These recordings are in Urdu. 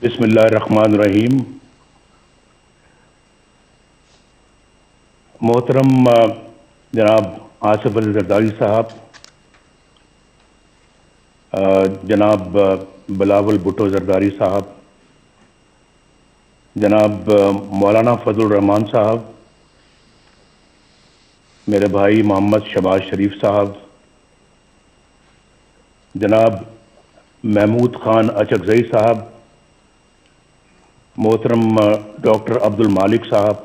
بسم اللہ الرحمن الرحیم. محترم جناب آصف علی زرداری صاحب، جناب بلاول بھٹو زرداری صاحب، جناب مولانا فضل الرحمان صاحب، میرے بھائی محمد شہباز شریف صاحب، جناب محمود خان اچکزئی صاحب، محترم ڈاکٹر عبد المالک صاحب،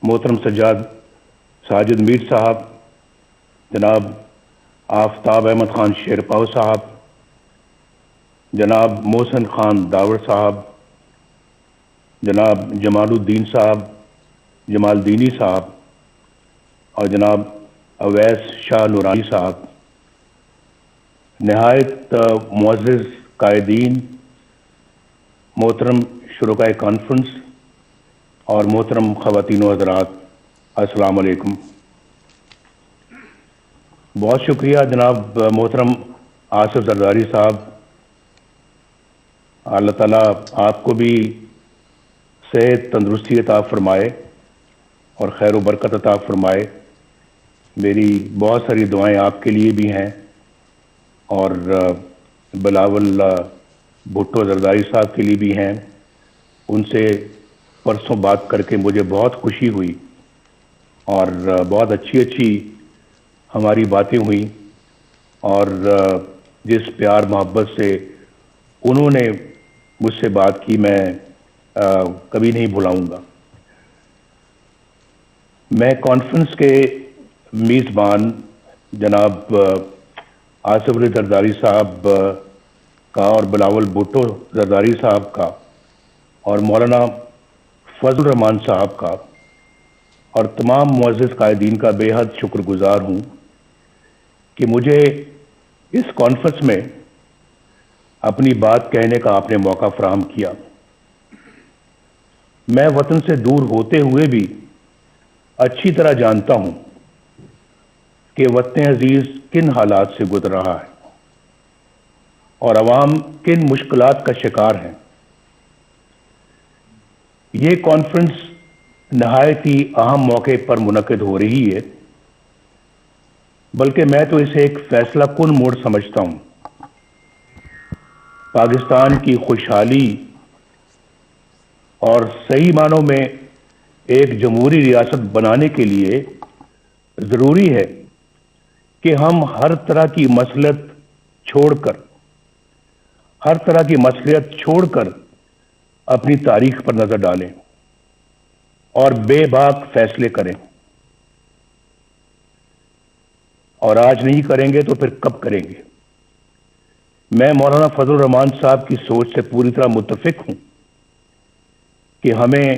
محترم ساجد میر صاحب، جناب آفتاب احمد خان شیرپاؤ صاحب، جناب محسن خان داور صاحب، جناب جمال الدین صاحب، جمال دینی صاحب، اور جناب اویس شاہ نورانی صاحب، نہایت معزز قائدین، محترم شرکائے کانفرنس اور محترم خواتین و حضرات، السلام علیکم. بہت شکریہ جناب محترم آصف زرداری صاحب. اللہ تعالیٰ آپ کو بھی صحت تندرستی عطا فرمائے اور خیر و برکت عطا فرمائے. میری بہت ساری دعائیں آپ کے لیے بھی ہیں اور بلاول بھٹو زرداری صاحب کے لیے بھی ہیں. ان سے پرسوں بات کر کے مجھے بہت خوشی ہوئی اور بہت اچھی ہماری باتیں ہوئیں، اور جس پیار محبت سے انہوں نے مجھ سے بات کی میں کبھی نہیں بھلاؤں گا. میں کانفرنس کے میزبان جناب آصف علی زرداری صاحب کا اور بلاول بھٹو زرداری صاحب کا اور مولانا فضل الرحمان صاحب کا اور تمام معزز قائدین کا بے حد شکر گزار ہوں کہ مجھے اس کانفرنس میں اپنی بات کہنے کا آپ نے موقع فراہم کیا. میں وطن سے دور ہوتے ہوئے بھی اچھی طرح جانتا ہوں کہ وطن عزیز کن حالات سے گزر رہا ہے اور عوام کن مشکلات کا شکار ہیں. یہ کانفرنس نہایت ہی اہم موقع پر منعقد ہو رہی ہے، بلکہ میں تو اسے ایک فیصلہ کن موڑ سمجھتا ہوں. پاکستان کی خوشحالی اور صحیح معنوں میں ایک جمہوری ریاست بنانے کے لیے ضروری ہے کہ ہم ہر طرح کی مصلحت چھوڑ کر اپنی تاریخ پر نظر ڈالیں اور بے باک فیصلے کریں. اور آج نہیں کریں گے تو پھر کب کریں گے؟ میں مولانا فضل الرحمان صاحب کی سوچ سے پوری طرح متفق ہوں کہ ہمیں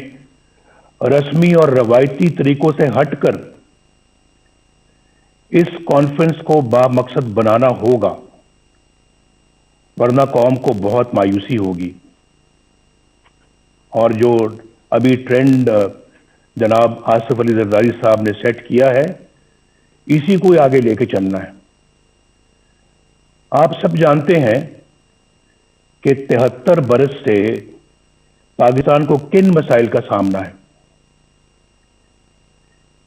رسمی اور روایتی طریقوں سے ہٹ کر اس کانفرنس کو بامقصد بنانا ہوگا، ورنہ قوم کو بہت مایوسی ہوگی. اور جو ابھی ٹرینڈ جناب آصف علی زرداری صاحب نے سیٹ کیا ہے، اسی کو آگے لے کے چلنا ہے. آپ سب جانتے ہیں کہ 73 برس سے پاکستان کو کن مسائل کا سامنا ہے.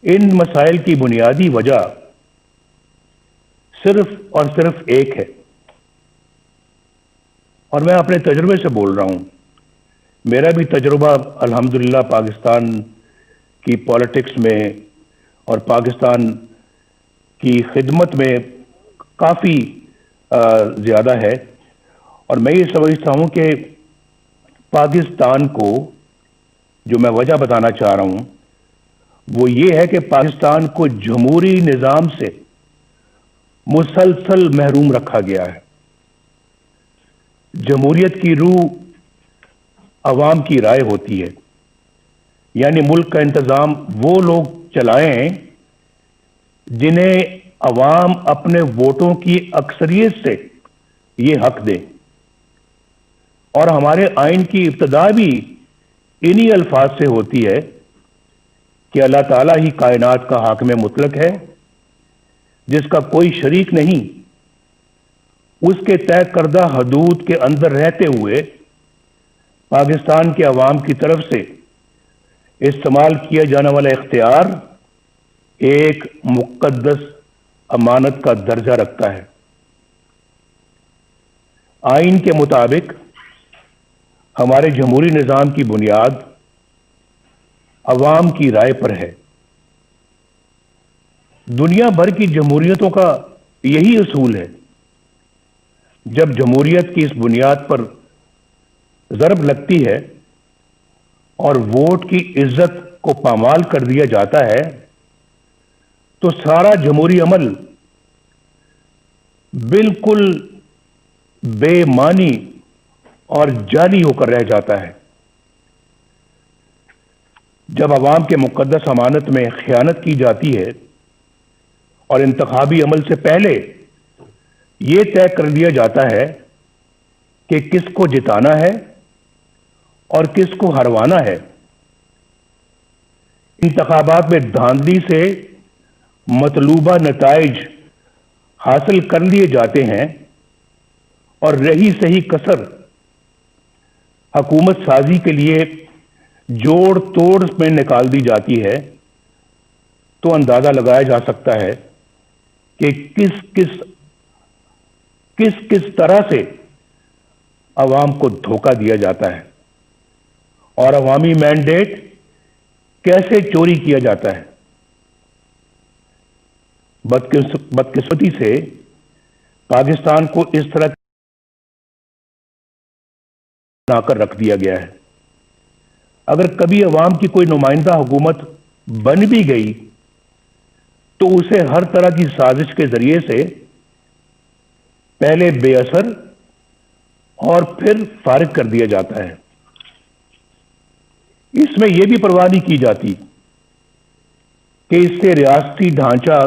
ان مسائل کی بنیادی وجہ صرف اور صرف ایک ہے، اور میں اپنے تجربے سے بول رہا ہوں. میرا بھی تجربہ الحمدللہ پاکستان کی پالیٹکس میں اور پاکستان کی خدمت میں کافی زیادہ ہے، اور میں یہ سمجھتا ہوں کہ پاکستان کو جو میں وجہ بتانا چاہ رہا ہوں وہ یہ ہے کہ پاکستان کو جمہوری نظام سے مسلسل محروم رکھا گیا ہے. جمہوریت کی روح عوام کی رائے ہوتی ہے، یعنی ملک کا انتظام وہ لوگ چلائیں جنہیں عوام اپنے ووٹوں کی اکثریت سے یہ حق دے. اور ہمارے آئین کی ابتدا بھی انہی الفاظ سے ہوتی ہے کہ اللہ تعالیٰ ہی کائنات کا حاکم مطلق ہے جس کا کوئی شریک نہیں اس کے طے کردہ حدود کے اندر رہتے ہوئے پاکستان کے عوام کی طرف سے استعمال کیا جانے والا اختیار ایک مقدس امانت کا درجہ رکھتا ہے۔ آئین کے مطابق ہمارے جمہوری نظام کی بنیاد عوام کی رائے پر ہے۔ دنیا بھر کی جمہوریتوں کا یہی اصول ہے۔ جب جمہوریت کی اس بنیاد پر ضرب لگتی ہے اور ووٹ کی عزت کو پامال کر دیا جاتا ہے تو سارا جمہوری عمل بالکل بے معنی اور جعلی ہو کر رہ جاتا ہے۔ جب عوام کے مقدس امانت میں خیانت کی جاتی ہے اور انتخابی عمل سے پہلے یہ طے کر دیا جاتا ہے کہ کس کو جتانا ہے اور کس کو ہروانا ہے، انتخابات میں دھاندلی سے مطلوبہ نتائج حاصل کر لیے جاتے ہیں اور رہی صحیح کسر حکومت سازی کے لیے جوڑ توڑ میں نکال دی جاتی ہے، تو اندازہ لگایا جا سکتا ہے کہ کس طرح سے عوام کو دھوکہ دیا جاتا ہے اور عوامی مینڈیٹ کیسے چوری کیا جاتا ہے۔ بدقسمتی سے پاکستان کو اس طرح بنا کر رکھ دیا گیا ہے۔ اگر کبھی عوام کی کوئی نمائندہ حکومت بن بھی گئی تو اسے ہر طرح کی سازش کے ذریعے سے پہلے بے اثر اور پھر فارغ کر دیا جاتا ہے۔ اس میں یہ بھی پرواہ نہیں کی جاتی کہ اس سے ریاستی ڈھانچہ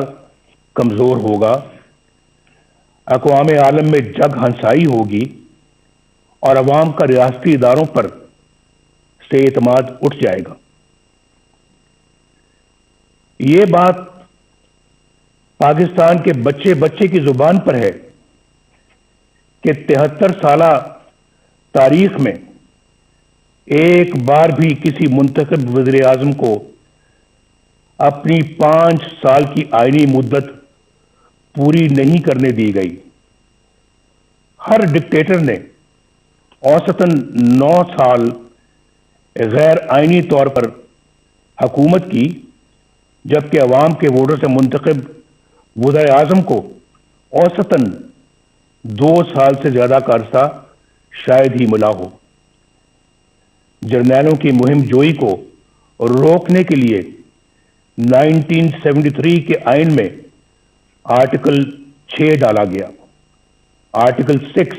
کمزور ہوگا، اقوام عالم میں جگ ہنسائی ہوگی اور عوام کا ریاستی اداروں پر سے اعتماد اٹھ جائے گا۔ یہ بات پاکستان کے بچے بچے کی زبان پر ہے کہ 73 سالہ تاریخ میں ایک بار بھی کسی منتخب وزیر اعظم کو اپنی 5 سال کی آئینی مدت پوری نہیں کرنے دی گئی۔ ہر ڈکٹیٹر نے اوسطاً 9 سال غیر آئینی طور پر حکومت کی، جبکہ عوام کے ووٹر سے منتخب وزیر اعظم کو اوسطاً 2 سال سے زیادہ کا عرصہ شاید ہی ملا ہو۔ جرنیلوں کی مہم جوئی کو روکنے کے لیے 1973 کے آئین میں آرٹیکل 6 ڈالا گیا، آرٹیکل 6،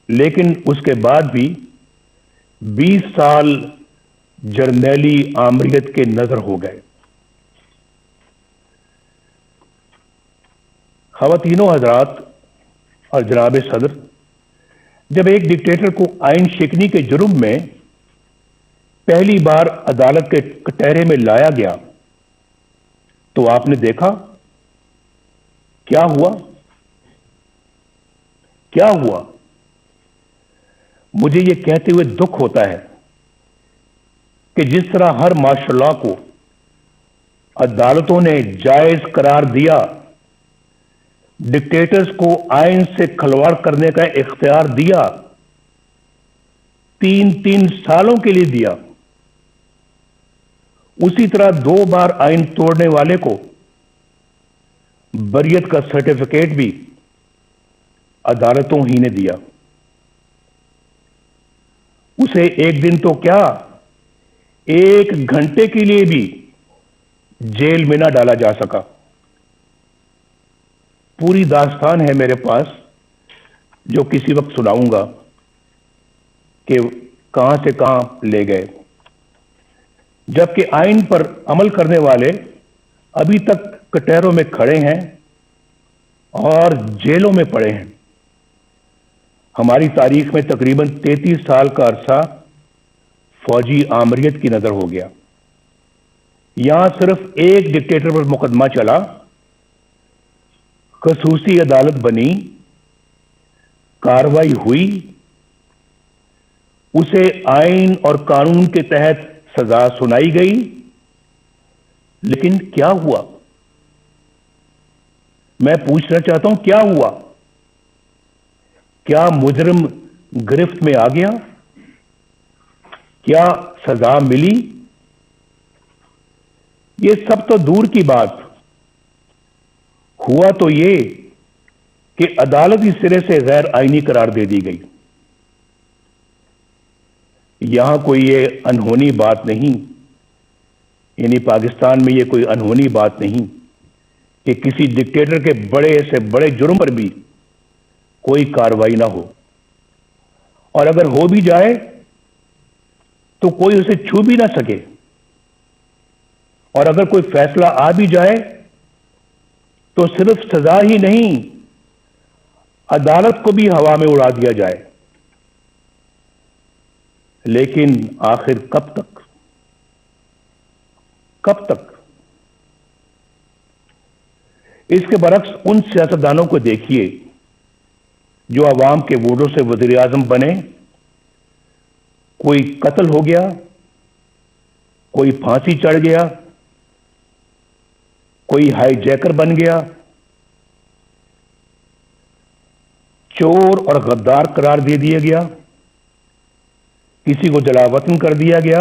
لیکن اس کے بعد بھی 20 سال جرنیلی آمریت کے نظر ہو گئے۔ خواتینوں حضرات اور جناب صدر، جب ایک ڈکٹیٹر کو آئین شکنی کے جرم میں پہلی بار عدالت کے کٹہرے میں لایا گیا تو آپ نے دیکھا کیا ہوا؟ کیا ہوا؟ مجھے یہ کہتے ہوئے دکھ ہوتا ہے کہ جس طرح ہر مارشل لاء کو عدالتوں نے جائز قرار دیا، ڈکٹیٹرز کو آئین سے کھلواڑ کرنے کا اختیار دیا، 3 سالوں کے لیے دیا، اسی طرح 2 بار آئین توڑنے والے کو بریت کا سرٹیفکیٹ بھی عدالتوں ہی نے دیا۔ اسے ایک دن تو کیا، 1 گھنٹے کے لیے بھی جیل میں نہ ڈالا جا سکا۔ پوری داستان ہے میرے پاس جو کسی وقت سناؤں گا کہ کہاں سے کہاں لے گئے، جبکہ آئین پر عمل کرنے والے ابھی تک کٹہروں میں کھڑے ہیں اور جیلوں میں پڑے ہیں۔ ہماری تاریخ میں تقریباً 33 سال کا عرصہ فوجی آمریت کی نظر ہو گیا۔ یہاں صرف ایک ڈکٹیٹر پر مقدمہ چلا، خصوصی عدالت بنی کارروائی ہوئی، اسے آئین اور قانون کے تحت سزا سنائی گئی، لیکن کیا ہوا؟ میں پوچھنا چاہتا ہوں کیا ہوا؟ کیا مجرم گرفت میں آ گیا؟ کیا سزا ملی؟ یہ سب تو دور کی بات، ہوا تو یہ کہ عدالت اس سرے سے غیر آئینی قرار دے دی گئی۔ یہاں کوئی یہ انہونی بات نہیں، یعنی پاکستان میں یہ کوئی انہونی بات نہیں کہ کسی ڈکٹیٹر کے بڑے سے بڑے جرم پر بھی کوئی کارروائی نہ ہو، اور اگر ہو بھی جائے تو کوئی اسے چھو بھی نہ سکے، اور اگر کوئی فیصلہ آ بھی جائے تو صرف سزا ہی نہیں، عدالت کو بھی ہوا میں اڑا دیا جائے۔ لیکن آخر کب تک؟ کب تک؟ اس کے برعکس ان سیاستدانوں کو دیکھیے جو عوام کے ووٹوں سے وزیر اعظم بنے، کوئی قتل ہو گیا، کوئی پھانسی چڑھ گیا، کوئی ہائی جیکر بن گیا، چور اور غدار قرار دے دیا گیا، کسی کو جلا وطن کر دیا گیا،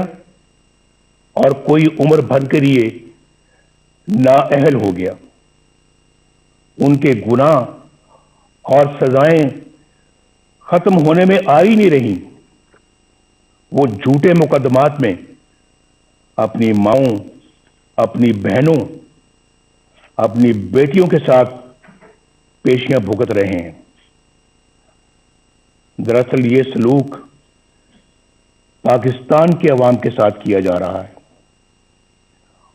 اور کوئی عمر بھر کے لیے نااہل ہو گیا۔ ان کے گناہ اور سزائیں ختم ہونے میں آ ہی نہیں رہی، وہ جھوٹے مقدمات میں اپنی ماؤں، اپنی بہنوں، اپنی بیٹیوں کے ساتھ پیشیاں بھگت رہے ہیں۔ دراصل یہ سلوک پاکستان کے عوام کے ساتھ کیا جا رہا ہے،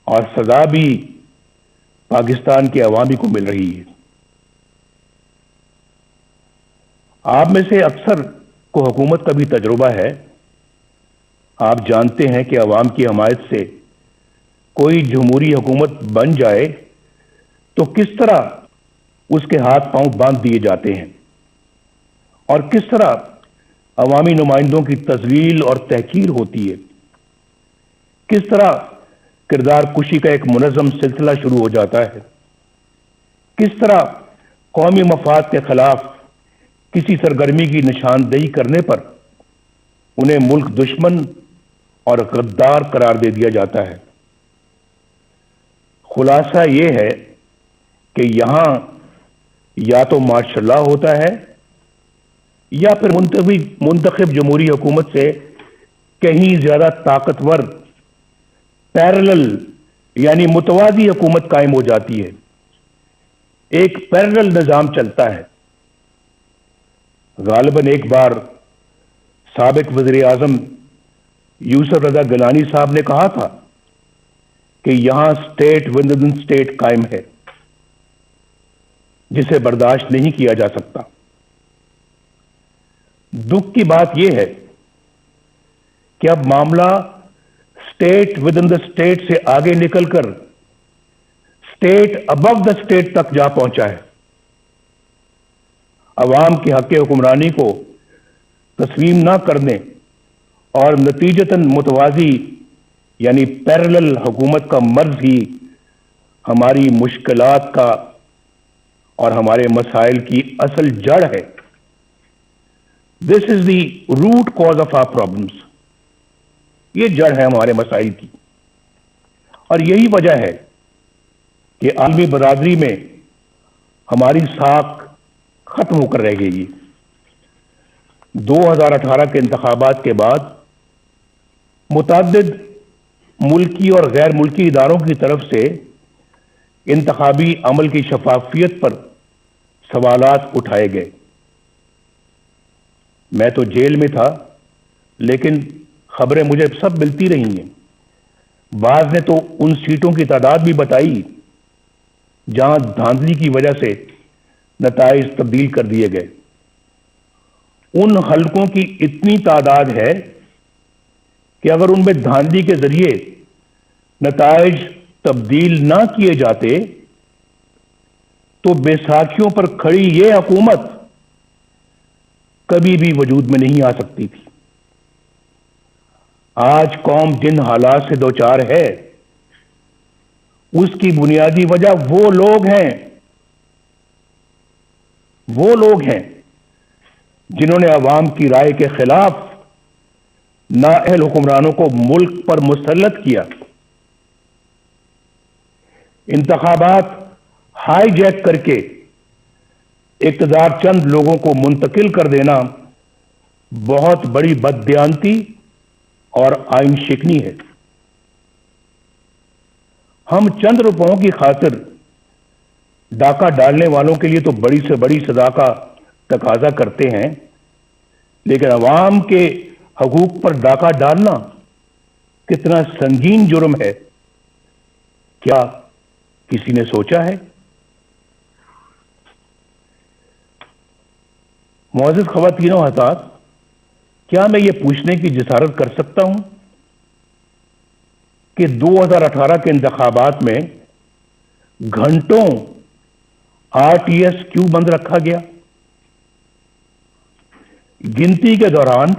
اور سزا بھی پاکستان کے عوامی کو مل رہی ہے۔ آپ میں سے اکثر کو حکومت کا بھی تجربہ ہے، آپ جانتے ہیں کہ عوام کی حمایت سے کوئی جمہوری حکومت بن جائے تو کس طرح اس کے ہاتھ پاؤں باندھ دیے جاتے ہیں، اور کس طرح عوامی نمائندوں کی تذلیل اور تحقیر ہوتی ہے، کس طرح کردار کشی کا ایک منظم سلسلہ شروع ہو جاتا ہے، کس طرح قومی مفاد کے خلاف کسی سرگرمی کی نشاندہی کرنے پر انہیں ملک دشمن اور غدار قرار دے دیا جاتا ہے۔ خلاصہ یہ ہے کہ یہاں یا تو مارشل لا ہوتا ہے یا پھر منتخب جمہوری حکومت سے کہیں زیادہ طاقتور پیرلل یعنی متوازی حکومت قائم ہو جاتی ہے، ایک پیرلل نظام چلتا ہے۔ غالباً ایک بار سابق وزیر اعظم یوسف رضا گیلانی صاحب نے کہا تھا کہ یہاں سٹیٹ ود ان سٹیٹ قائم ہے، جسے برداشت نہیں کیا جا سکتا۔ دکھ کی بات یہ ہے کہ اب معاملہ state with in the state سے آگے نکل کر سٹیٹ ابو دا سٹیٹ تک جا پہنچا ہے۔ عوام کے حق حکمرانی کو تسلیم نہ کرنے اور نتیجتاً متوازی یعنی پیرلل حکومت کا مرض ہی ہماری مشکلات کا اور ہمارے مسائل کی اصل جڑ ہے۔ This is the root cause of our problems. یہ جڑ ہے ہمارے مسائل کی، اور یہی وجہ ہے کہ عالمی برادری میں ہماری ساکھ ختم ہو کر رہ گئی۔ 2018 کے انتخابات کے بعد متعدد ملکی اور غیر ملکی اداروں کی طرف سے انتخابی عمل کی شفافیت پر سوالات اٹھائے گئے۔ میں تو جیل میں تھا، لیکن خبریں مجھے سب ملتی رہی ہیں۔ بعض نے تو ان سیٹوں کی تعداد بھی بتائی جہاں دھاندلی کی وجہ سے نتائج تبدیل کر دیے گئے۔ ان حلقوں کی اتنی تعداد ہے کہ اگر ان میں دھاندلی کے ذریعے نتائج تبدیل نہ کیے جاتے تو بیساکھیوں پر کھڑی یہ حکومت کبھی بھی وجود میں نہیں آ سکتی تھی۔ آج قوم جن حالات سے دوچار ہے اس کی بنیادی وجہ وہ لوگ ہیں جنہوں نے عوام کی رائے کے خلاف نااہل حکمرانوں کو ملک پر مسلط کیا۔ انتخابات ہائی جیک کر کے اقتدار چند لوگوں کو منتقل کر دینا بہت بڑی بددیانتی اور آئین شکنی ہے۔ ہم چند روپوں کی خاطر ڈاکہ ڈالنے والوں کے لیے تو بڑی سے بڑی سزا کا تقاضا کرتے ہیں، لیکن عوام کے حقوق پر ڈاکہ ڈالنا کتنا سنگین جرم ہے، کیا کسی نے سوچا ہے؟ معزز خواتین و حضرات، کیا میں یہ پوچھنے کی جسارت کر سکتا ہوں کہ 2018 کے انتخابات میں گھنٹوں آر ٹی ایس کیوں بند رکھا گیا؟ گنتی کے دوران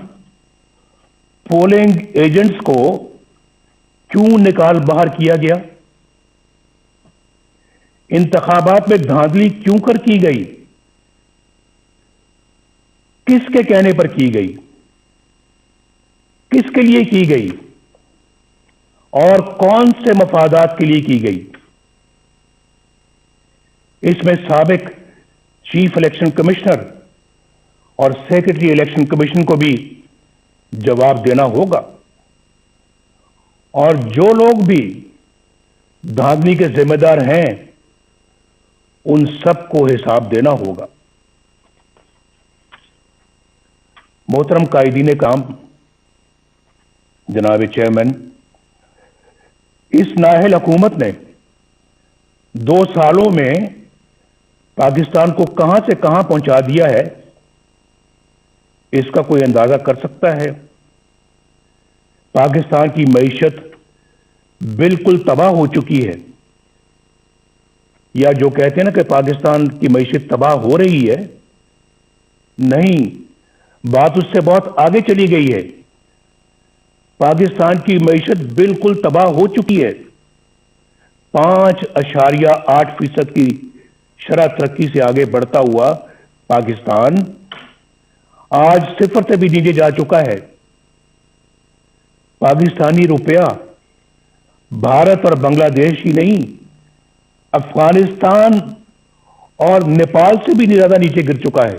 پولنگ ایجنٹس کو کیوں نکال باہر کیا گیا؟ انتخابات میں دھاندلی کیوں کر کی گئی؟ کس کے کہنے پر کی گئی؟ کس کے لیے کی گئی؟ اور کون سے مفادات کے لیے کی گئی؟ اس میں سابق چیف الیکشن کمشنر اور سیکرٹری الیکشن کمیشن کو بھی جواب دینا ہوگا، اور جو لوگ بھی دھاندلی کے ذمہ دار ہیں ان سب کو حساب دینا ہوگا۔ محترم قائدین کام، جناب چیئرمین، اس نااہل حکومت نے 2 سالوں میں پاکستان کو کہاں سے کہاں پہنچا دیا ہے، اس کا کوئی اندازہ کر سکتا ہے؟ پاکستان کی معیشت بالکل تباہ ہو چکی ہے، یا جو کہتے ہیں نا کہ پاکستان کی معیشت تباہ ہو رہی ہے، نہیں، بات اس سے بہت آگے چلی گئی ہے۔ پاکستان کی معیشت بالکل تباہ ہو چکی ہے۔ 5.8% کی شرح ترقی سے آگے بڑھتا ہوا پاکستان آج 0 سے بھی نیچے جا چکا ہے۔ پاکستانی روپیہ بھارت اور بنگلہ دیش ہی نہیں، افغانستان اور نیپال سے بھی زیادہ نیچے گر چکا ہے۔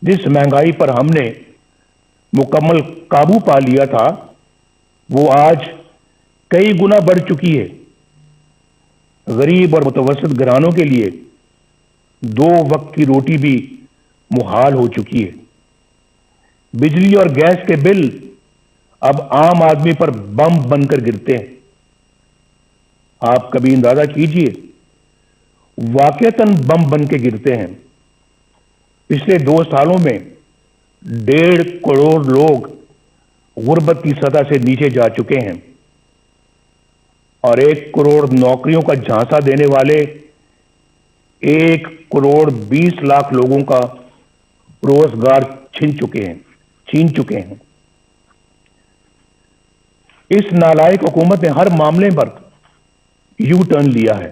جس مہنگائی پر ہم نے مکمل قابو پا لیا تھا وہ آج کئی گنا بڑھ چکی ہے۔ غریب اور متوسط گھرانوں کے لیے 2 وقت کی روٹی بھی محال ہو چکی ہے۔ بجلی اور گیس کے بل اب عام آدمی پر بم بن کر گرتے ہیں۔ آپ کبھی اندازہ کیجئے، واقعتاً بم بن کے گرتے ہیں۔ پچھلے 2 سالوں میں 1.5 کروڑ لوگ غربت کی سطح سے نیچے جا چکے ہیں، اور 1 کروڑ نوکریوں کا جھانسا دینے والے 1 کروڑ 20 لاکھ لوگوں کا روزگار چھین چکے ہیں۔ اس نالائق حکومت نے ہر معاملے پر یو ٹرن لیا ہے۔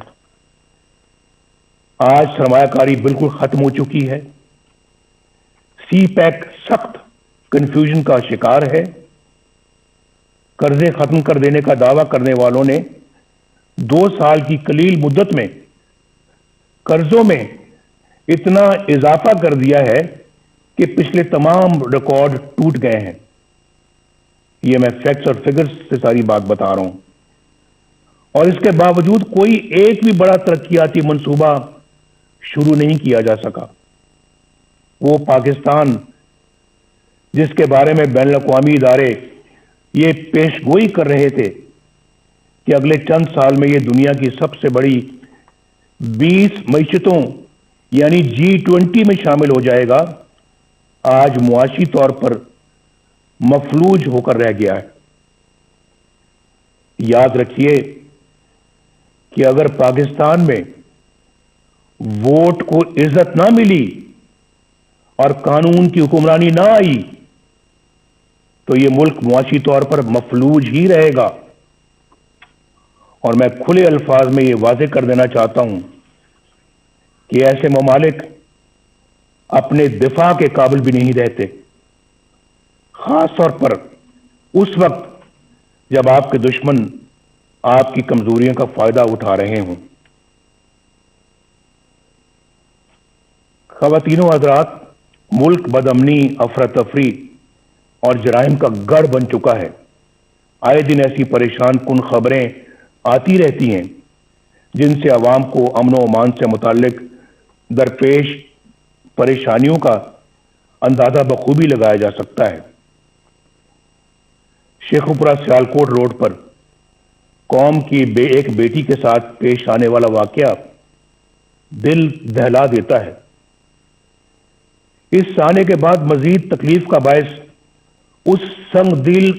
آج سرمایہ کاری بالکل ختم ہو چکی ہے۔ سی پیک سخت کنفیوژن کا شکار ہے۔ قرضے ختم کر دینے کا دعویٰ کرنے والوں نے 2 سال کی قلیل مدت میں قرضوں میں اتنا اضافہ کر دیا ہے کہ پچھلے تمام ریکارڈ ٹوٹ گئے ہیں۔ یہ میں فیکٹس اور فگرز سے ساری بات بتا رہا ہوں، اور اس کے باوجود کوئی ایک بھی بڑا ترقیاتی منصوبہ شروع نہیں کیا جا سکا۔ وہ پاکستان جس کے بارے میں بین الاقوامی ادارے یہ پیش گوئی کر رہے تھے کہ اگلے چند سال میں یہ دنیا کی سب سے بڑی 20 معیشتوں یعنی G20 میں شامل ہو جائے گا، آج معاشی طور پر مفلوج ہو کر رہ گیا ہے۔ یاد رکھیے کہ اگر پاکستان میں ووٹ کو عزت نہ ملی اور قانون کی حکمرانی نہ آئی تو یہ ملک معاشی طور پر مفلوج ہی رہے گا. اور میں کھلے الفاظ میں یہ واضح کر دینا چاہتا ہوں کہ ایسے ممالک اپنے دفاع کے قابل بھی نہیں رہتے، خاص طور پر اس وقت جب آپ کے دشمن آپ کی کمزوریوں کا فائدہ اٹھا رہے ہوں. خواتین و حضرات، ملک بدامنی، افراتفری اور جرائم کا گڑھ بن چکا ہے. آئے دن ایسی پریشان کن خبریں آتی رہتی ہیں جن سے عوام کو امن و امان سے متعلق درپیش پریشانیوں کا اندازہ بخوبی لگایا جا سکتا ہے. شیخوپورہ سیالکوٹ روڈ پر قوم کی ایک بیٹی کے ساتھ پیش آنے والا واقعہ دل دہلا دیتا ہے. اس سانے کے بعد مزید تکلیف کا باعث اس سنگ دل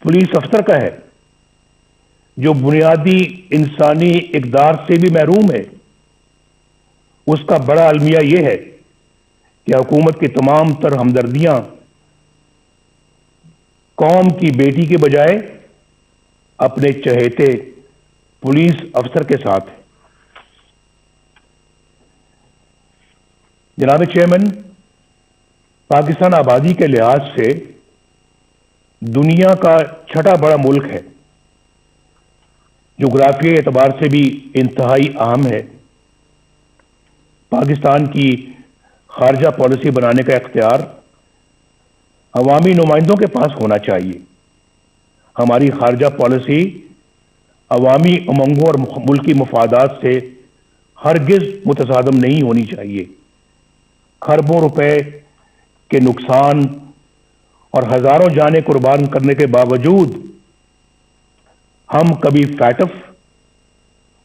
پولیس افسر کا ہے جو بنیادی انسانی اقدار سے بھی محروم ہے. اس کا بڑا المیہ یہ ہے کہ حکومت کی تمام تر ہمدردیاں قوم کی بیٹی کے بجائے اپنے چہیتے پولیس افسر کے ساتھ ہے. جناب چیئرمین، پاکستان آبادی کے لحاظ سے دنیا کا چھٹا بڑا ملک ہے، جغرافیائی اعتبار سے بھی انتہائی اہم ہے. پاکستان کی خارجہ پالیسی بنانے کا اختیار عوامی نمائندوں کے پاس ہونا چاہیے. ہماری خارجہ پالیسی عوامی امنگوں اور ملکی مفادات سے ہرگز متصادم نہیں ہونی چاہیے. کھربوں روپے کے نقصان اور ہزاروں جانیں قربان کرنے کے باوجود ہم کبھی فیٹف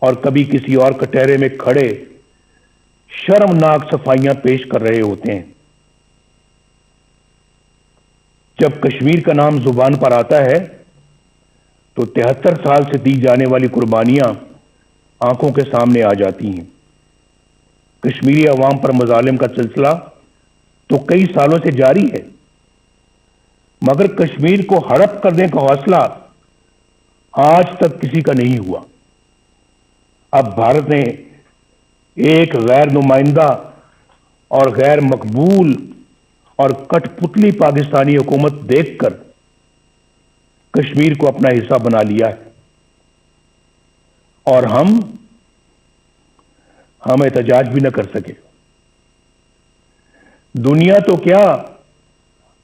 اور کبھی کسی اور کٹہرے میں کھڑے شرمناک صفائیاں پیش کر رہے ہوتے ہیں. جب کشمیر کا نام زبان پر آتا ہے تو 73 سال سے دی جانے والی قربانیاں آنکھوں کے سامنے آ جاتی ہیں. کشمیری عوام پر مظالم کا سلسلہ تو کئی سالوں سے جاری ہے، مگر کشمیر کو ہڑپ کرنے کا حوصلہ آج تک کسی کا نہیں ہوا. اب بھارت نے ایک غیر نمائندہ اور غیر مقبول اور کٹ پتلی پاکستانی حکومت دیکھ کر کشمیر کو اپنا حصہ بنا لیا ہے، اور ہم احتجاج بھی نہ کر سکے. دنیا تو کیا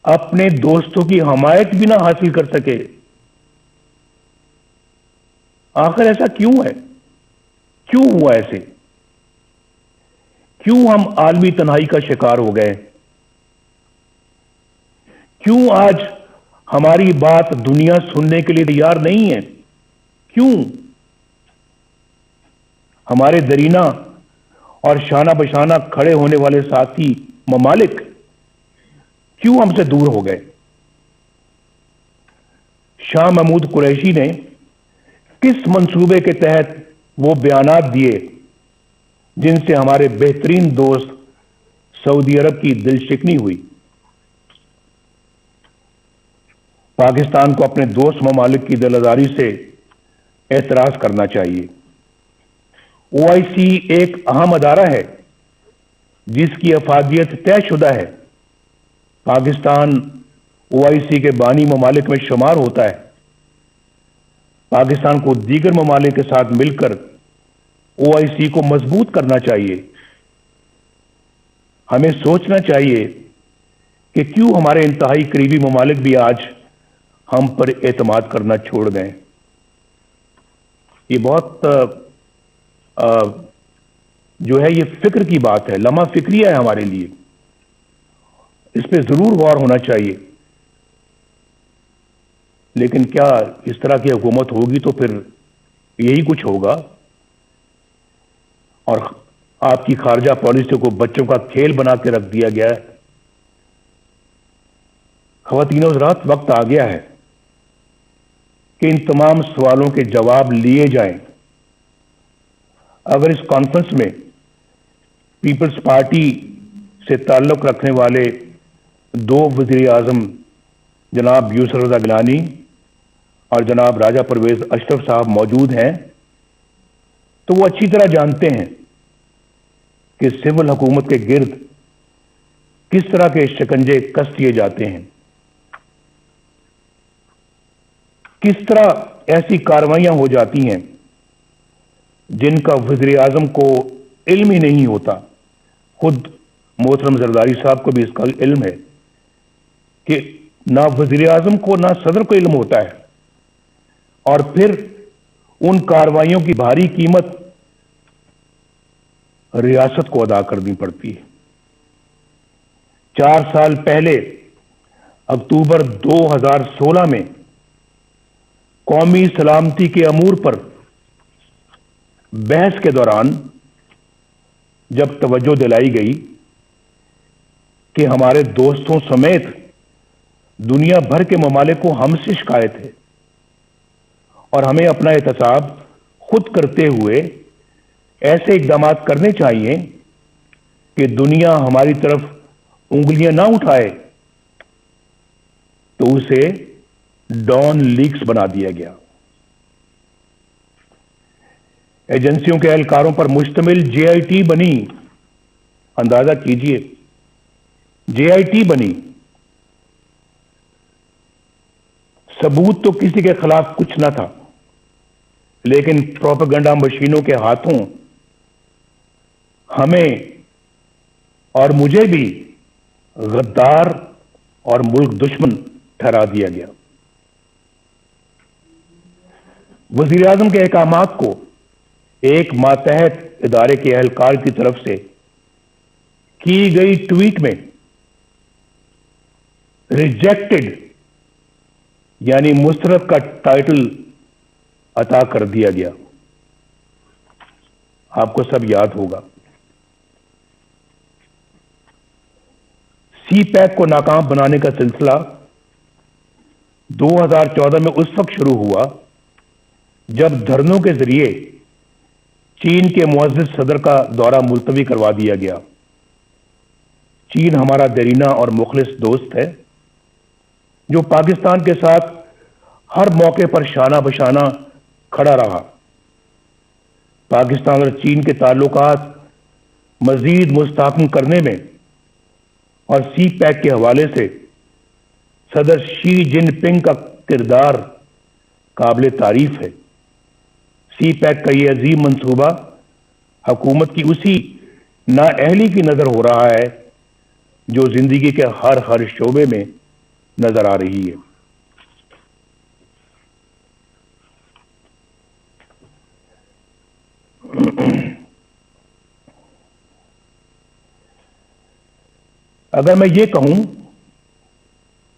اپنے دوستوں کی حمایت بھی نہ حاصل کر سکے. آخر ایسا کیوں ہے؟ کیوں ہوا ایسے؟ کیوں ہم عالمی تنہائی کا شکار ہو گئے؟ کیوں آج ہماری بات دنیا سننے کے لیے تیار نہیں ہے؟ کیوں ہمارے درینہ اور شانہ بشانہ کھڑے ہونے والے ساتھی ممالک کیوں ہم سے دور ہو گئے؟ شاہ محمود قریشی نے کس منصوبے کے تحت وہ بیانات دیے جن سے ہمارے بہترین دوست سعودی عرب کی دل شکنی ہوئی؟ پاکستان کو اپنے دوست ممالک کی دلداری سے اعتراض کرنا چاہیے. OIC ایک اہم ادارہ ہے جس کی افادیت طے شدہ ہے. پاکستان OIC کے بانی ممالک میں شمار ہوتا ہے. پاکستان کو دیگر ممالک کے ساتھ مل کر OIC کو مضبوط کرنا چاہیے. ہمیں سوچنا چاہیے کہ کیوں ہمارے انتہائی قریبی ممالک بھی آج ہم پر اعتماد کرنا چھوڑ گئے. یہ بہت جو ہے یہ فکر کی بات ہے، لمحہ فکریہ ہے ہمارے لیے. اس پہ ضرور غور ہونا چاہیے. لیکن کیا اس طرح کی حکومت ہوگی تو پھر یہی کچھ ہوگا، اور آپ کی خارجہ پالیسی کو بچوں کا کھیل بنا کے رکھ دیا گیا ہے. خواتین و حضرات، وقت آ گیا ہے کہ ان تمام سوالوں کے جواب لیے جائیں. اگر اس کانفرنس میں پیپلز پارٹی سے تعلق رکھنے والے دو وزیر اعظم جناب یوسف رضا گیلانی اور جناب راجہ پرویز اشرف صاحب موجود ہیں، تو وہ اچھی طرح جانتے ہیں کہ سول حکومت کے گرد کس طرح کے شکنجے کس دیے جاتے ہیں، کس طرح ایسی کارروائیاں ہو جاتی ہیں جن کا وزیر اعظم کو علم ہی نہیں ہوتا۔ خود محترم زرداری صاحب کو بھی اس کا علم ہے کہ نہ وزیر اعظم کو نہ صدر کو علم ہوتا ہے، اور پھر ان کارروائیوں کی بھاری قیمت ریاست کو ادا کرنی پڑتی ہے۔ 4 سال پہلے اکتوبر 2016 میں قومی سلامتی کے امور پر بحث کے دوران جب توجہ دلائی گئی کہ ہمارے دوستوں سمیت دنیا بھر کے ممالک کو ہم سے شکایت ہے اور ہمیں اپنا احتساب خود کرتے ہوئے ایسے اقدامات کرنے چاہیے کہ دنیا ہماری طرف انگلیاں نہ اٹھائے، تو اسے ڈان لیکس بنا دیا گیا۔ ایجنسیوں کے اہلکاروں پر مشتمل جے آئی ٹی بنی، اندازہ کیجئے، جے آئی ٹی بنی۔ ثبوت تو کسی کے خلاف کچھ نہ تھا، لیکن پروپیگنڈا مشینوں کے ہاتھوں ہمیں اور مجھے بھی غدار اور ملک دشمن ٹھہرا دیا گیا۔ وزیر اعظم کے احکامات کو ایک ماتحت ادارے کے اہلکار کی طرف سے کی گئی ٹویٹ میں ریجیکٹڈ یعنی مسترد کا ٹائٹل عطا کر دیا گیا۔ آپ کو سب یاد ہوگا، سی پیک کو ناکام بنانے کا سلسلہ 2014 میں اس وقت شروع ہوا جب دھرنوں کے ذریعے چین کے معزز صدر کا دورہ ملتوی کروا دیا گیا۔ چین ہمارا دیرینہ اور مخلص دوست ہے جو پاکستان کے ساتھ ہر موقع پر شانہ بشانہ کھڑا رہا۔ پاکستان اور چین کے تعلقات مزید مستحکم کرنے میں اور سی پیک کے حوالے سے صدر شی جن پنگ کا کردار قابل تعریف ہے۔ سی پیک کا یہ عظیم منصوبہ حکومت کی اسی نااہلی کی نظر ہو رہا ہے جو زندگی کے ہر شعبے میں نظر آ رہی ہے۔ اگر میں یہ کہوں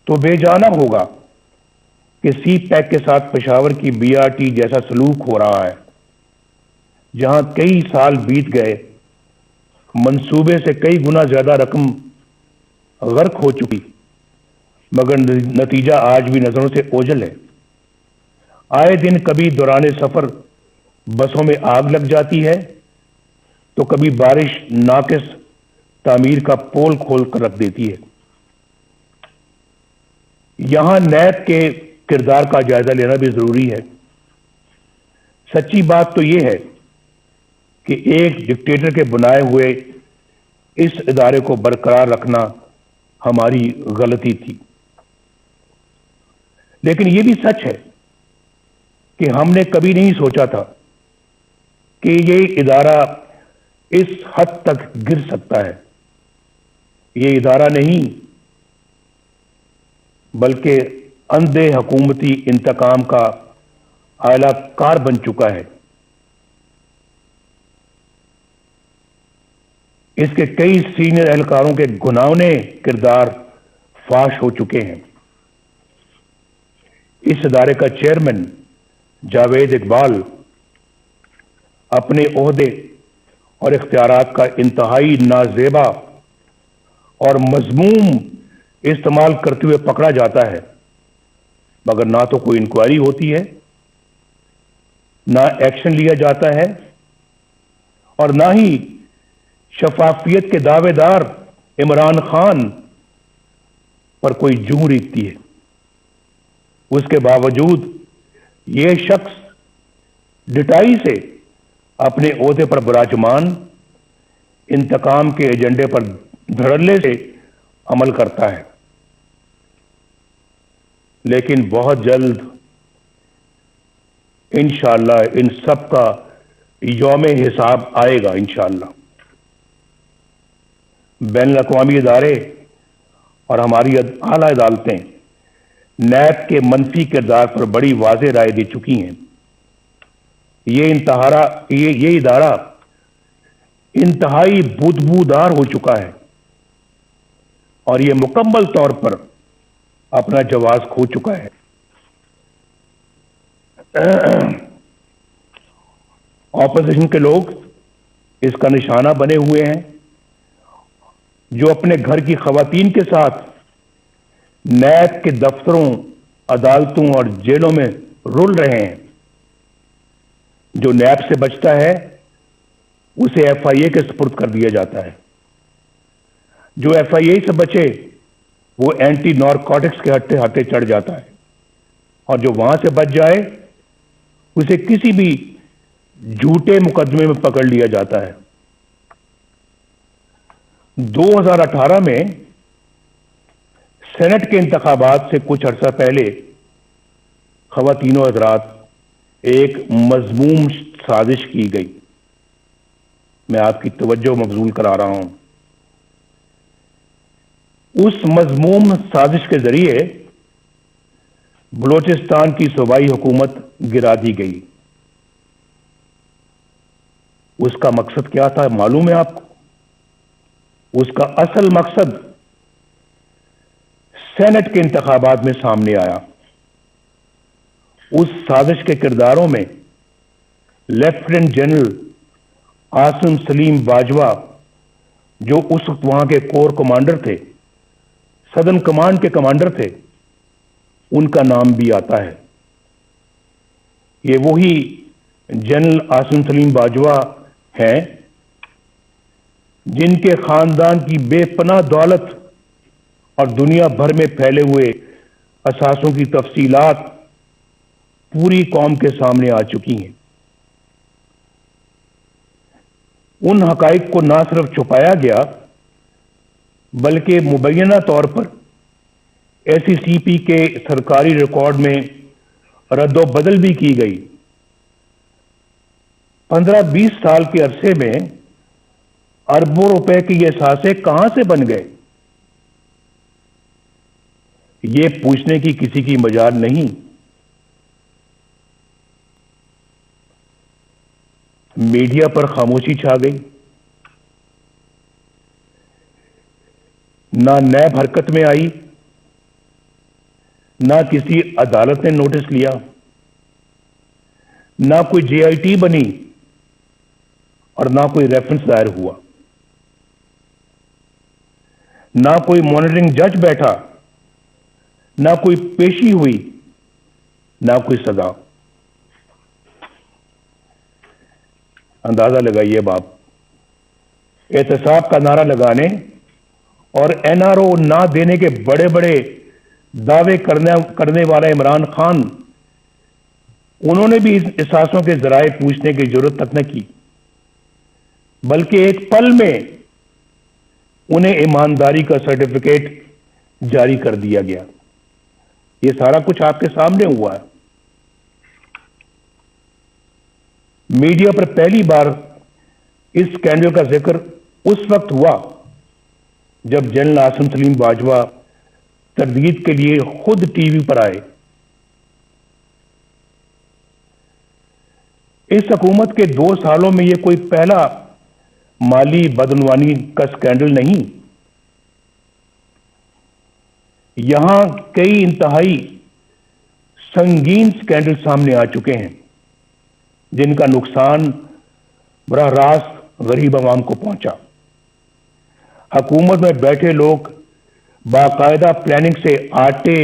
تو بے جانا ہوگا کہ سی پیک کے ساتھ پشاور کی بی آر ٹی جیسا سلوک ہو رہا ہے، جہاں کئی سال بیت گئے، منصوبے سے کئی گنا زیادہ رقم غرق ہو چکی، مگر نتیجہ آج بھی نظروں سے اوجھل ہے۔ آئے دن کبھی دوران سفر بسوں میں آگ لگ جاتی ہے تو کبھی بارش ناقص تعمیر کا پول کھول کر رکھ دیتی ہے۔ یہاں نیب کے کردار کا جائزہ لینا بھی ضروری ہے۔ سچی بات تو یہ ہے کہ ایک ڈکٹیٹر کے بنائے ہوئے اس ادارے کو برقرار رکھنا ہماری غلطی تھی، لیکن یہ بھی سچ ہے کہ ہم نے کبھی نہیں سوچا تھا کہ یہ ادارہ اس حد تک گر سکتا ہے۔ یہ ادارہ نہیں بلکہ اندھے حکومتی انتقام کا اعلی کار بن چکا ہے۔ اس کے کئی سینئر اہلکاروں کے گھناؤنے کردار فاش ہو چکے ہیں۔ اس ادارے کا چیئرمین جاوید اقبال اپنے عہدے اور اختیارات کا انتہائی نازیبا اور مذموم استعمال کرتے ہوئے پکڑا جاتا ہے، مگر نہ تو کوئی انکوائری ہوتی ہے، نہ ایکشن لیا جاتا ہے، اور نہ ہی شفافیت کے دعوے دار عمران خان پر کوئی جوں ریگتی ہے، اس کے باوجود یہ شخص ڈٹائی سے اپنے عہدے پر براجمان انتقام کے ایجنڈے پر دھڑلے سے عمل کرتا ہے، لیکن بہت جلد انشاءاللہ ان سب کا یوم حساب آئے گا انشاءاللہ۔ بین الاقوامی ادارے اور ہماری اعلیٰ عدالتیں نیب کے منفی کردار پر بڑی واضح رائے دے چکی ہیں۔ یہ ادارہ انتہائی بدبودار ہو چکا ہے اور یہ مکمل طور پر اپنا جواز کھو چکا ہے۔ اپوزیشن کے لوگ اس کا نشانہ بنے ہوئے ہیں، جو اپنے گھر کی خواتین کے ساتھ نیب کے دفتروں، عدالتوں اور جیلوں میں رول رہے ہیں۔ جو نیب سے بچتا ہے اسے ایف آئی اے کے سپرد کر دیا جاتا ہے، جو ایف آئی اے سے بچے وہ اینٹی نارکوٹکس کے ہاتھے چڑھ جاتا ہے، اور جو وہاں سے بچ جائے اسے کسی بھی جھوٹے مقدمے میں پکڑ لیا جاتا ہے۔ 2018 میں سینٹ کے انتخابات سے کچھ عرصہ پہلے خواتین و حضرات ایک مذموم سازش کی گئی، میں آپ کی توجہ مبذول کرا رہا ہوں۔ اس مذموم سازش کے ذریعے بلوچستان کی صوبائی حکومت گرا دی گئی۔ اس کا مقصد کیا تھا معلوم ہے آپ کو؟ اس کا اصل مقصد سینٹ کے انتخابات میں سامنے آیا۔ اس سازش کے کرداروں میں لیفٹیننٹ جنرل عاصم سلیم باجوہ، جو اس وقت وہاں کے کور کمانڈر تھے، سدرن کمانڈ کے کمانڈر تھے، ان کا نام بھی آتا ہے۔ یہ وہی جنرل عاصم سلیم باجوہ ہیں جن کے خاندان کی بے پناہ دولت اور دنیا بھر میں پھیلے ہوئے اثاثوں کی تفصیلات پوری قوم کے سامنے آ چکی ہیں۔ ان حقائق کو نہ صرف چھپایا گیا بلکہ مبینہ طور پر ایس ای سی پی کے سرکاری ریکارڈ میں رد و بدل بھی کی گئی۔ 15-20 سال کے عرصے میں اربوں روپے کے یہ اثاثے کہاں سے بن گئے، یہ پوچھنے کی کسی کی مجال نہیں۔ میڈیا پر خاموشی چھا گئی، نہ نیب حرکت میں آئی، نہ کسی عدالت نے نوٹس لیا، نہ کوئی جے آئی ٹی بنی اور نہ کوئی ریفرنس دائر ہوا، نہ کوئی مانیٹرنگ جج بیٹھا، نہ کوئی پیشی ہوئی، نہ کوئی سزا۔ اندازہ لگائیے باپ، احتساب کا نعرہ لگانے اور این آر او نہ دینے کے بڑے بڑے دعوے کرنے والا عمران خان، انہوں نے بھی اس اثاثوں کے ذرائع پوچھنے کی ضرورت تک نہ کی، بلکہ ایک پل میں انہیں ایمانداری کا سرٹیفکیٹ جاری کر دیا گیا۔ یہ سارا کچھ آپ کے سامنے ہوا ہے۔ میڈیا پر پہلی بار اس سکینڈل کا ذکر اس وقت ہوا جب جنرل عاصم سلیم باجوہ تردید کے لیے خود ٹی وی پر آئے۔ اس حکومت کے 2 سالوں میں یہ کوئی پہلا مالی بدعنوانی کا سکینڈل نہیں، یہاں کئی انتہائی سنگین سکینڈل سامنے آ چکے ہیں جن کا نقصان براہ راست غریب عوام کو پہنچا۔ حکومت میں بیٹھے لوگ باقاعدہ پلاننگ سے آٹے،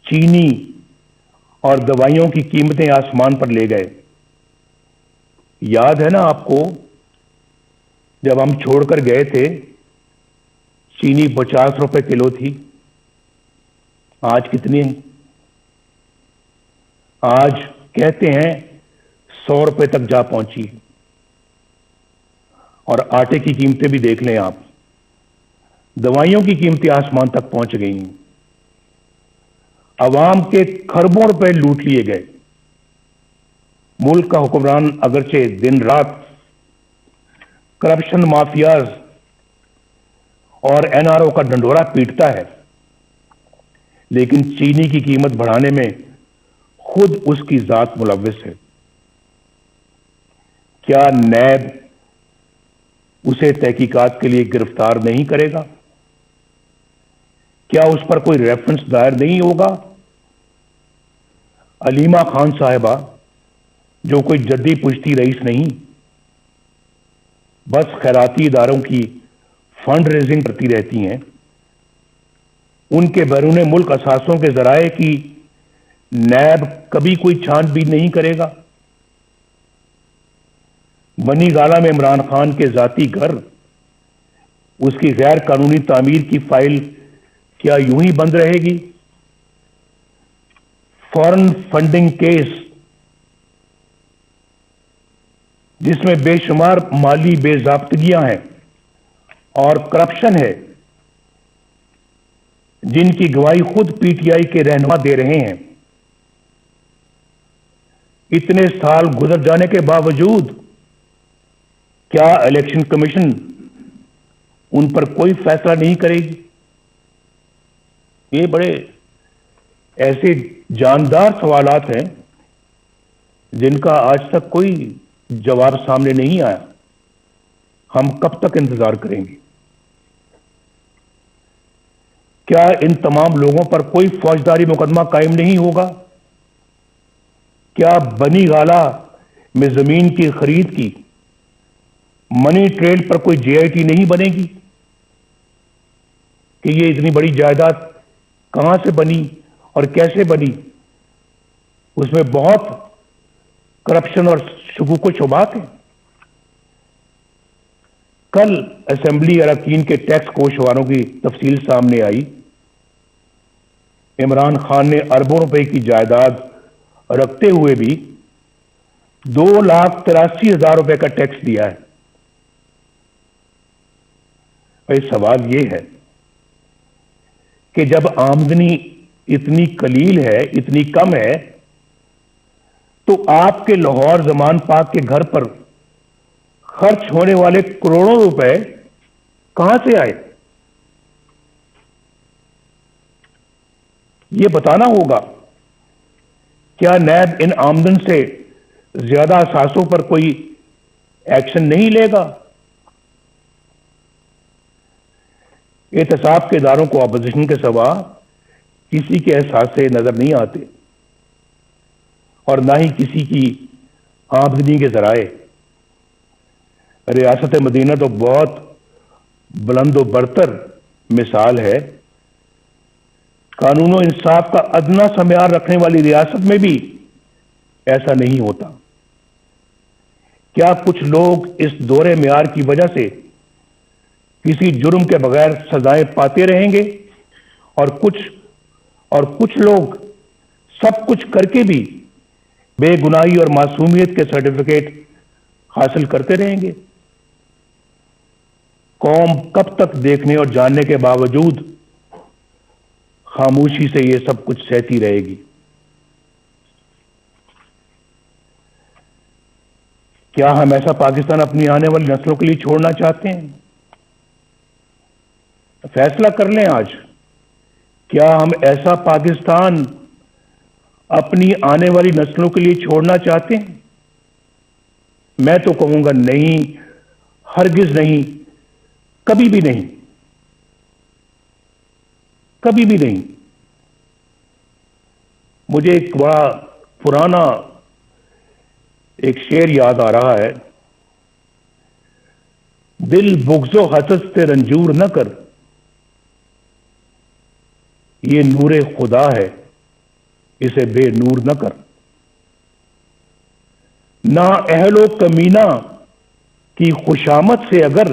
چینی اور دوائیوں کی قیمتیں آسمان پر لے گئے۔ یاد ہے نا آپ کو، جب ہم چھوڑ کر گئے تھے چینی 50 روپے کلو تھی، آج کتنی ہے؟ آج کہتے ہیں 100 روپے تک جا پہنچی ہے۔ اور آٹے کی قیمتیں بھی دیکھ لیں آپ، دوائیوں کی قیمتیں آسمان تک پہنچ گئی ہیں، عوام کے کھربوں روپے لوٹ لیے گئے۔ ملک کا حکمران اگرچہ دن رات کرپشن مافیاز اور این آر او کا ڈنڈورا پیٹتا ہے، لیکن چینی کی قیمت بڑھانے میں خود اس کی ذات ملوث ہے۔ کیا نیب اسے تحقیقات کے لیے گرفتار نہیں کرے گا؟ کیا اس پر کوئی ریفرنس دائر نہیں ہوگا؟ علیمہ خان صاحبہ جو کوئی جدی پشتی رئیس نہیں، بس خیراتی اداروں کی فنڈ ریزنگ کرتی رہتی ہیں، ان کے بیرون ملک اثاثوں کے ذرائع کی نیب کبھی کوئی چھان بین نہیں کرے گا؟ بنی گالہ میں عمران خان کے ذاتی گھر، اس کی غیر قانونی تعمیر کی فائل کیا یوں ہی بند رہے گی؟ فارن فنڈنگ کیس جس میں بے شمار مالی بے ضابطگیاں ہیں اور کرپشن ہے، جن کی گواہی خود پی ٹی آئی کے رہنما دے رہے ہیں، اتنے سال گزر جانے کے باوجود کیا الیکشن کمیشن ان پر کوئی فیصلہ نہیں کرے گی؟ یہ بڑے ایسے جاندار سوالات ہیں جن کا آج تک کوئی جواب سامنے نہیں آیا۔ ہم کب تک انتظار کریں گے؟ کیا ان تمام لوگوں پر کوئی فوجداری مقدمہ قائم نہیں ہوگا؟ کیا بنی گالہ میں زمین کی خرید کی منی ٹریل پر کوئی جے آئی ٹی نہیں بنے گی کہ یہ اتنی بڑی جائیداد کہاں سے بنی اور کیسے بنی؟ اس میں بہت کرپشن اور شکوک و شبہات ہیں۔ کل اسمبلی اراکین کے ٹیکس گوشواروں کی تفصیل سامنے آئی۔ عمران خان نے اربوں روپے کی جائیداد رکھتے ہوئے بھی 2,83,000 روپے کا ٹیکس دیا ہے۔ سوال یہ ہے کہ جب آمدنی اتنی قلیل ہے، اتنی کم ہے، تو آپ کے لاہور زمان پاک کے گھر پر خرچ ہونے والے کروڑوں روپے کہاں سے آئے؟ یہ بتانا ہوگا۔ کیا نیب ان آمدن سے زیادہ اثاثوں پر کوئی ایکشن نہیں لے گا؟ احتساب کے اداروں کو اپوزیشن کے سوا کسی کے احساس سے نظر نہیں آتے، اور نہ ہی کسی کی آمدنی کے ذرائع۔ ریاست مدینہ تو بہت بلند و برتر مثال ہے۔ قانون و انصاف کا ادنا سا معیار رکھنے والی ریاست میں بھی ایسا نہیں ہوتا۔ کیا کچھ لوگ اس دورے معیار کی وجہ سے کسی جرم کے بغیر سزائیں پاتے رہیں گے، اور کچھ لوگ سب کچھ کر کے بھی بے گناہی اور معصومیت کے سرٹیفکیٹ حاصل کرتے رہیں گے؟ قوم کب تک دیکھنے اور جاننے کے باوجود خاموشی سے یہ سب کچھ سہتی رہے گی؟ کیا ہم ایسا پاکستان اپنی آنے والی نسلوں کے لیے چھوڑنا چاہتے ہیں؟ فیصلہ کر لیں آج۔ کیا ہم ایسا پاکستان اپنی آنے والی نسلوں کے لیے چھوڑنا چاہتے ہیں؟ میں تو کہوں گا نہیں، ہرگز نہیں، کبھی بھی نہیں، کبھی بھی نہیں۔ مجھے ایک بڑا پرانا ایک شعر یاد آ رہا ہے، دل بغض و حسد سے رنجور نہ کر، یہ نور خدا ہے، اسے بے نور نہ کر۔ نا اہل و کمینہ کی خوشامد سے اگر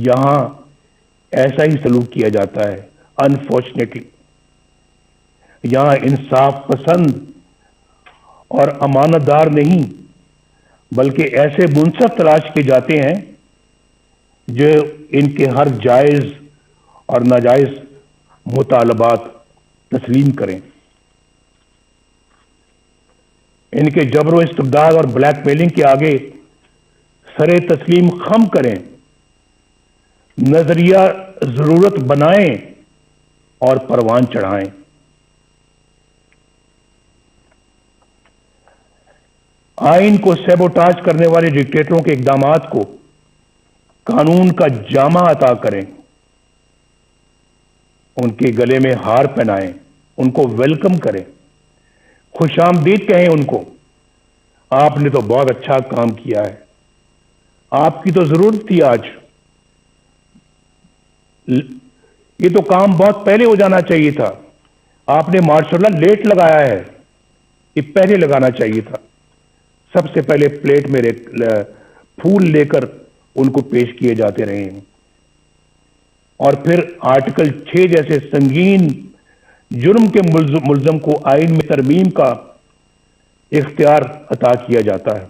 یہاں ایسا ہی سلوک کیا جاتا ہے انفارچونیٹلی. یہاں انصاف پسند اور امانت دار نہیں بلکہ ایسے منصف تلاش کیے جاتے ہیں جو ان کے ہر جائز اور ناجائز مطالبات تسلیم کریں. ان کے جبر و استبداد اور بلیک میلنگ کے آگے سر تسلیم خم کریں, نظریہ ضرورت بنائیں اور پروان چڑھائیں. آئین کو سیبوٹاج کرنے والے ڈکٹیٹروں کے اقدامات کو قانون کا جامہ عطا کریں, ان کے گلے میں ہار پہنائیں, ان کو ویلکم کریں, خوش آمدید کہیں ان کو. آپ نے تو بہت اچھا کام کیا ہے, آپ کی تو ضرورت تھی آج, یہ تو کام بہت پہلے ہو جانا چاہیے تھا, آپ نے ماشاء اللہ لیٹ لگایا ہے, یہ پہلے لگانا چاہیے تھا. سب سے پہلے پلیٹ میں پھول لے کر ان کو پیش کیے جاتے رہے ہیں, اور پھر آرٹیکل 6 جیسے سنگین جرم کے ملزم کو آئین میں ترمیم کا اختیار عطا کیا جاتا ہے.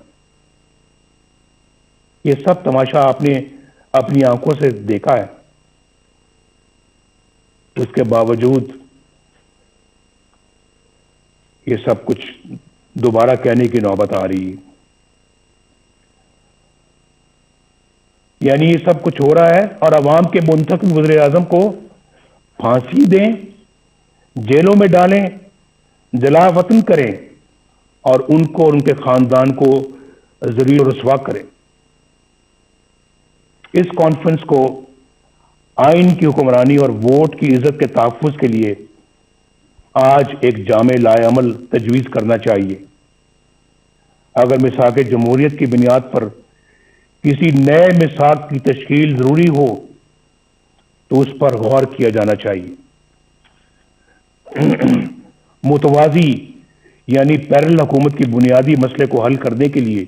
یہ سب تماشا آپ نے اپنی آنکھوں سے دیکھا ہے. اس کے باوجود یہ سب کچھ دوبارہ کہنے کی نوبت آ رہی ہے. یعنی یہ سب کچھ ہو رہا ہے اور عوام کے منتخب وزیر اعظم کو پھانسی دیں, جیلوں میں ڈالیں, جلا وطن کریں اور ان کو اور ان کے خاندان کو ذلیل و رسوا کریں. اس کانفرنس کو آئین کی حکمرانی اور ووٹ کی عزت کے تحفظ کے لیے آج ایک جامع لائے عمل تجویز کرنا چاہیے. اگر میثاق جمہوریت کی بنیاد پر کسی نئے میثاق کی تشکیل ضروری ہو تو اس پر غور کیا جانا چاہیے. متوازی یعنی پیرل حکومت کی بنیادی مسئلے کو حل کرنے کے لیے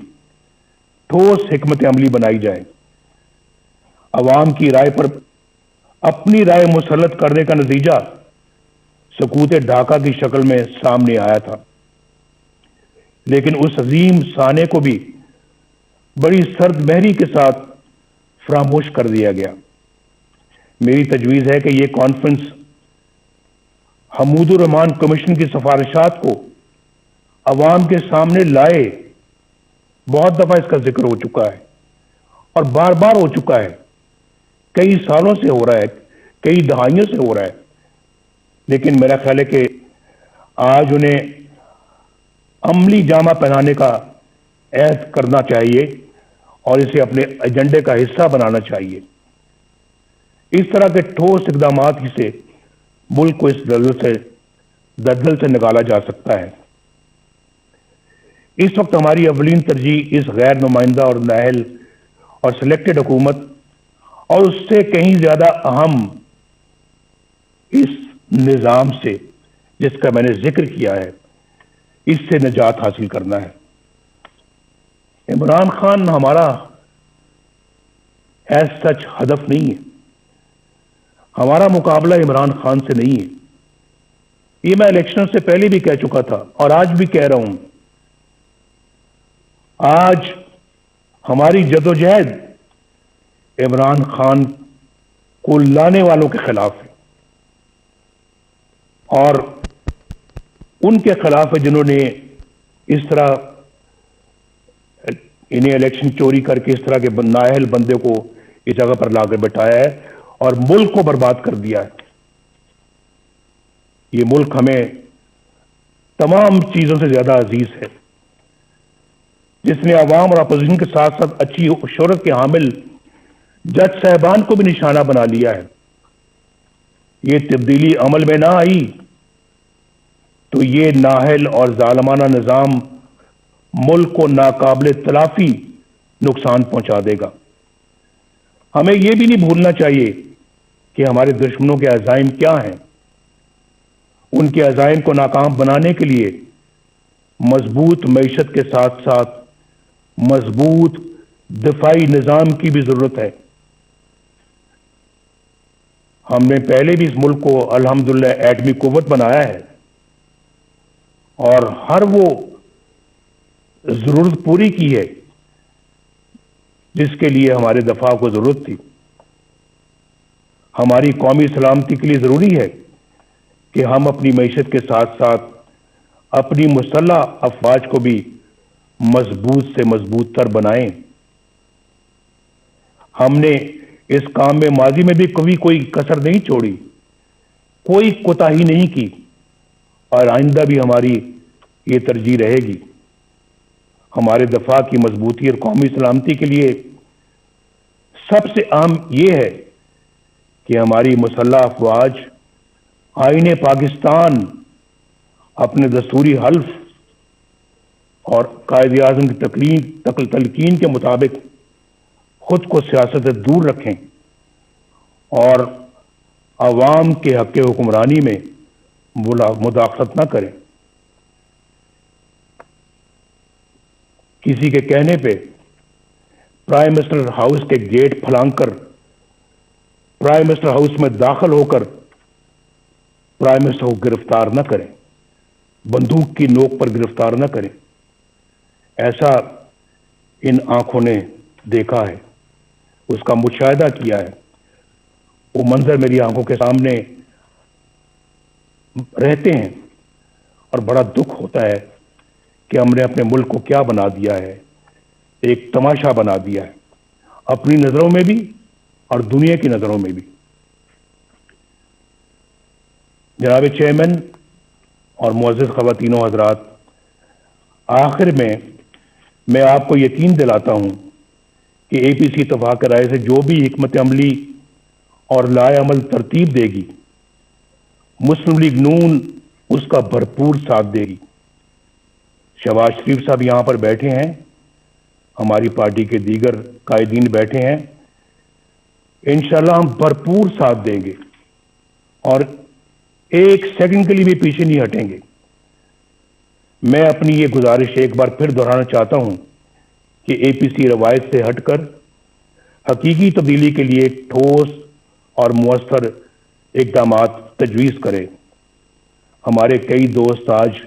ٹھوس حکمت عملی بنائی جائے. عوام کی رائے پر اپنی رائے مسلط کرنے کا نتیجہ سکوت ڈھاکہ کی شکل میں سامنے آیا تھا, لیکن اس عظیم سانے کو بھی بڑی سرد مہری کے ساتھ فراموش کر دیا گیا. میری تجویز ہے کہ یہ کانفرنس حمود الرحمان کمیشن کی سفارشات کو عوام کے سامنے لائے. بہت دفعہ اس کا ذکر ہو چکا ہے اور بار بار ہو چکا ہے, کئی سالوں سے ہو رہا ہے, کئی دہائیوں سے ہو رہا ہے, لیکن میرا خیال ہے کہ آج انہیں عملی جامہ پہنانے کا عہد کرنا چاہیے اور اسے اپنے ایجنڈے کا حصہ بنانا چاہیے. اس طرح کے ٹھوس اقدامات ہی سے ملک کو اس دلدل سے نکالا جا سکتا ہے. اس وقت ہماری اولین ترجیح اس غیر نمائندہ اور نااہل اور سلیکٹڈ حکومت اور اس سے کہیں زیادہ اہم اس نظام سے جس کا میں نے ذکر کیا ہے, اس سے نجات حاصل کرنا ہے. عمران خان ہمارا ایز سچ ہدف نہیں ہے, ہمارا مقابلہ عمران خان سے نہیں ہے. یہ میں الیکشن سے پہلے بھی کہہ چکا تھا اور آج بھی کہہ رہا ہوں. آج ہماری جدوجہد عمران خان کو لانے والوں کے خلاف ہے اور ان کے خلاف ہے جنہوں نے اس طرح انہیں الیکشن چوری کر کے اس طرح کے نااہل بندے کو اس جگہ پر لا کر بٹھایا ہے اور ملک کو برباد کر دیا ہے. یہ ملک ہمیں تمام چیزوں سے زیادہ عزیز ہے, جس نے عوام اور اپوزیشن کے ساتھ ساتھ اچھی شہرت کے حامل جج صاحبان کو بھی نشانہ بنا لیا ہے. یہ تبدیلی عمل میں نہ آئی تو یہ نااہل اور ظالمانہ نظام ملک کو ناقابل تلافی نقصان پہنچا دے گا. ہمیں یہ بھی نہیں بھولنا چاہیے کہ ہمارے دشمنوں کے عزائم کیا ہیں. ان کے عزائم کو ناکام بنانے کے لیے مضبوط معیشت کے ساتھ ساتھ مضبوط دفاعی نظام کی بھی ضرورت ہے. ہم نے پہلے بھی اس ملک کو الحمدللہ ایٹمی قوت بنایا ہے، اور ہر وہ ضرورت پوری کی ہے جس کے لیے ہمارے دفاع کو ضرورت تھی۔ ہماری قومی سلامتی کے لیے ضروری ہے کہ ہم اپنی معیشت کے ساتھ ساتھ اپنی مسلح افواج کو بھی مضبوط سے مضبوط تر بنائیں۔ ہم نے اس کام میں ماضی میں بھی کبھی کوئی کسر نہیں چھوڑی، کوئی کوتاہی نہیں کی، اور آئندہ بھی ہماری یہ ترجیح رہے گی۔ ہمارے دفاع کی مضبوطی اور قومی سلامتی کے لیے سب سے اہم یہ ہے کہ ہماری مسلح افواج آئین پاکستان اپنے دستوری حلف اور قائد اعظم کی تلقین کے مطابق خود کو سیاست سے دور رکھیں اور عوام کے حق حکمرانی میں مداخلت نہ کریں۔ کسی کے کہنے پہ پرائم منسٹر ہاؤس کے گیٹ پھلانگ کر پرائم منسٹر ہاؤس میں داخل ہو کر پرائم منسٹر کو گرفتار نہ کریں، بندوق کی نوک پر گرفتار نہ کریں۔ ایسا ان آنکھوں نے دیکھا ہے، اس کا مشاہدہ کیا ہے، وہ منظر میری آنکھوں کے سامنے رہتے ہیں، اور بڑا دکھ ہوتا ہے کہ ہم نے اپنے ملک کو کیا بنا دیا ہے، ایک تماشا بنا دیا ہے، اپنی نظروں میں بھی اور دنیا کی نظروں میں بھی۔ جناب چیئرمین اور معزز خواتین و حضرات، آخر میں آپ کو یقین دلاتا ہوں کہ اے پی سی اتفاق رائے سے جو بھی حکمت عملی اور لائے عمل ترتیب دے گی، مسلم لیگ نون اس کا بھرپور ساتھ دے گی۔ شہباز شریف صاحب یہاں پر بیٹھے ہیں، ہماری پارٹی کے دیگر قائدین بیٹھے ہیں، انشاءاللہ ہم بھرپور ساتھ دیں گے اور ایک سیکنڈ کے لیے بھی پیچھے نہیں ہٹیں گے۔ میں اپنی یہ گزارش ایک بار پھر دہرانا چاہتا ہوں کہ اے پی سی روایت سے ہٹ کر حقیقی تبدیلی کے لیے ٹھوس اور مؤثر اقدامات تجویز کرے۔ ہمارے کئی دوست آج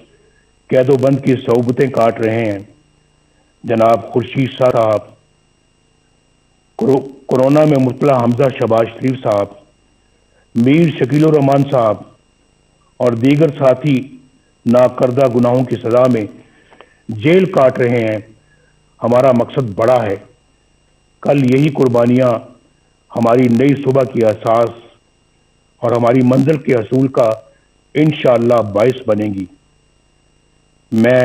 قید و بند کی صعوبتیں کاٹ رہے ہیں۔ جناب خورشید صاحب، کورونا میں مبتلا حمزہ شہباز شریف صاحب، میر شکیل الرحمان صاحب اور دیگر ساتھی ناکردہ گناہوں کی سزا میں جیل کاٹ رہے ہیں۔ ہمارا مقصد بڑا ہے، کل یہی قربانیاں ہماری نئی صبح کی اساس اور ہماری منزل کے حصول کا انشاءاللہ باعث بنے گی۔ میں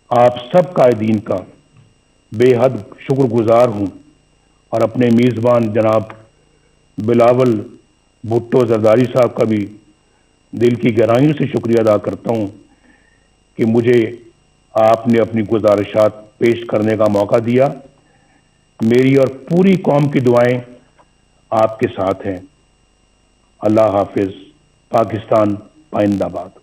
آپ سب قائدین کا بے حد شکر گزار ہوں، اور اپنے میزبان جناب بلاول بھٹو زرداری صاحب کا بھی دل کی گہرائیوں سے شکریہ ادا کرتا ہوں کہ مجھے آپ نے اپنی گزارشات پیش کرنے کا موقع دیا۔ میری اور پوری قوم کی دعائیں آپ کے ساتھ ہیں۔ اللہ حافظ۔ پاکستان پائندہ باد۔